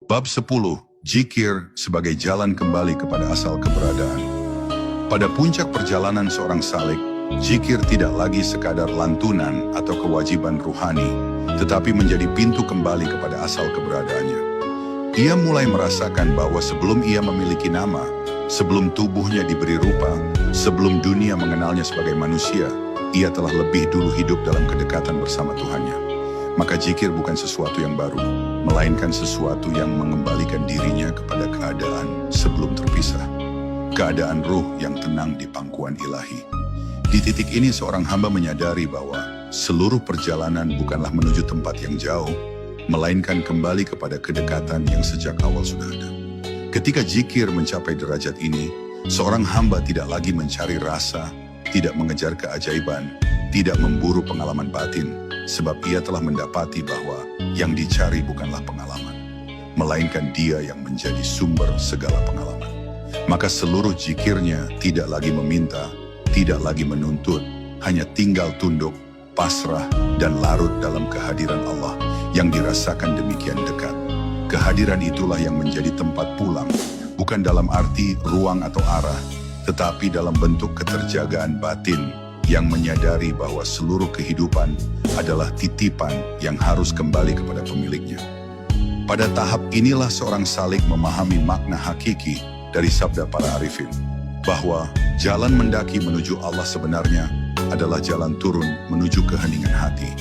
Bab 10. Zikir sebagai jalan kembali kepada asal keberadaan. Pada puncak perjalanan seorang salik, zikir tidak lagi sekadar lantunan atau kewajiban ruhani, tetapi menjadi pintu kembali kepada asal keberadaannya. Ia mulai merasakan bahwa sebelum ia memiliki nama, sebelum tubuhnya diberi rupa, sebelum dunia mengenalnya sebagai manusia, ia telah lebih dulu hidup dalam kedekatan bersama Tuhannya. Maka zikir bukan sesuatu yang baru, melainkan sesuatu yang mengembalikan dirinya kepada keadaan sebelum terpisah. Keadaan ruh yang tenang di pangkuan ilahi. Di titik ini seorang hamba menyadari bahwa seluruh perjalanan bukanlah menuju tempat yang jauh, melainkan kembali kepada kedekatan yang sejak awal sudah ada. Ketika zikir mencapai derajat ini, seorang hamba tidak lagi mencari rasa, tidak mengejar keajaiban, tidak memburu pengalaman batin, sebab ia telah mendapati bahwa yang dicari bukanlah pengalaman, melainkan dia yang menjadi sumber segala pengalaman. Maka seluruh zikirnya tidak lagi meminta, tidak lagi menuntut, hanya tinggal tunduk, pasrah, dan larut dalam kehadiran Allah yang dirasakan demikian dekat. Kehadiran itulah yang menjadi tempat pulang, bukan dalam arti ruang atau arah, tetapi dalam bentuk keterjagaan batin yang menyadari bahwa seluruh kehidupan adalah titipan yang harus kembali kepada pemiliknya. Pada tahap inilah seorang salik memahami makna hakiki dari sabda para arifin, bahwa jalan mendaki menuju Allah sebenarnya adalah jalan turun menuju keheningan hati.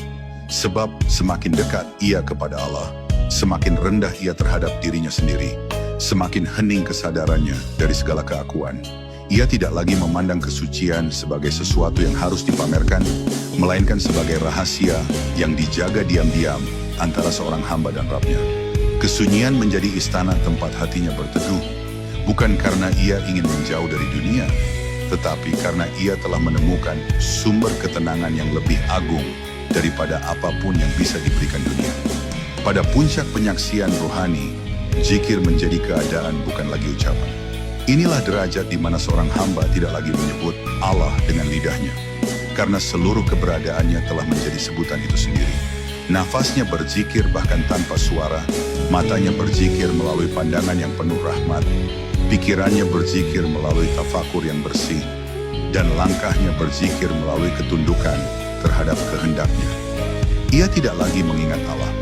Sebab semakin dekat ia kepada Allah, semakin rendah ia terhadap dirinya sendiri, semakin hening kesadarannya dari segala keakuan. Ia tidak lagi memandang kesucian sebagai sesuatu yang harus dipamerkan, melainkan sebagai rahasia yang dijaga diam-diam antara seorang hamba dan Rabb-nya. Kesunyian menjadi istana tempat hatinya berteduh, bukan karena ia ingin menjauh dari dunia, tetapi karena ia telah menemukan sumber ketenangan yang lebih agung daripada apapun yang bisa diberikan dunia. Pada puncak penyaksian rohani, zikir menjadi keadaan bukan lagi ucapan. Inilah derajat di mana seorang hamba tidak lagi menyebut Allah dengan lidahnya, karena seluruh keberadaannya telah menjadi sebutan itu sendiri. Nafasnya berzikir bahkan tanpa suara, matanya berzikir melalui pandangan yang penuh rahmat, pikirannya berzikir melalui tafakur yang bersih, dan langkahnya berzikir melalui ketundukan terhadap kehendaknya. Ia tidak lagi mengingat Allah.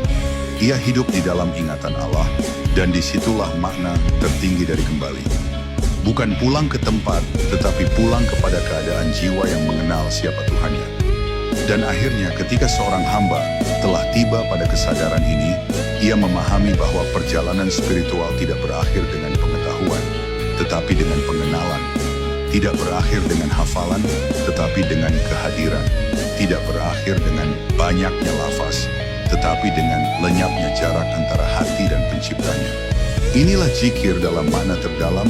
Ia hidup di dalam ingatan Allah, dan disitulah makna tertinggi dari kembali. Bukan pulang ke tempat, tetapi pulang kepada keadaan jiwa yang mengenal siapa Tuhannya. Dan akhirnya ketika seorang hamba telah tiba pada kesadaran ini, ia memahami bahwa perjalanan spiritual tidak berakhir dengan pengetahuan, tetapi dengan pengenalan. Tidak berakhir dengan hafalan, tetapi dengan kehadiran. Tidak berakhir dengan banyaknya lafaz, tetapi dengan lenyapnya jarak antara hati dan penciptanya. Inilah zikir dalam makna terdalam,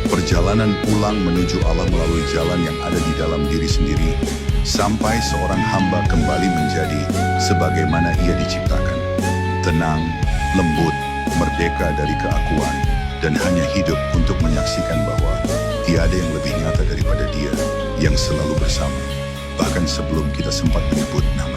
perjalanan pulang menuju Allah melalui jalan yang ada di dalam diri sendiri, sampai seorang hamba kembali menjadi sebagaimana ia diciptakan. Tenang, lembut, merdeka dari keakuan, dan hanya hidup untuk menyaksikan bahwa tiada yang lebih nyata daripada Dia yang selalu bersama, bahkan sebelum kita sempat menyebut nama.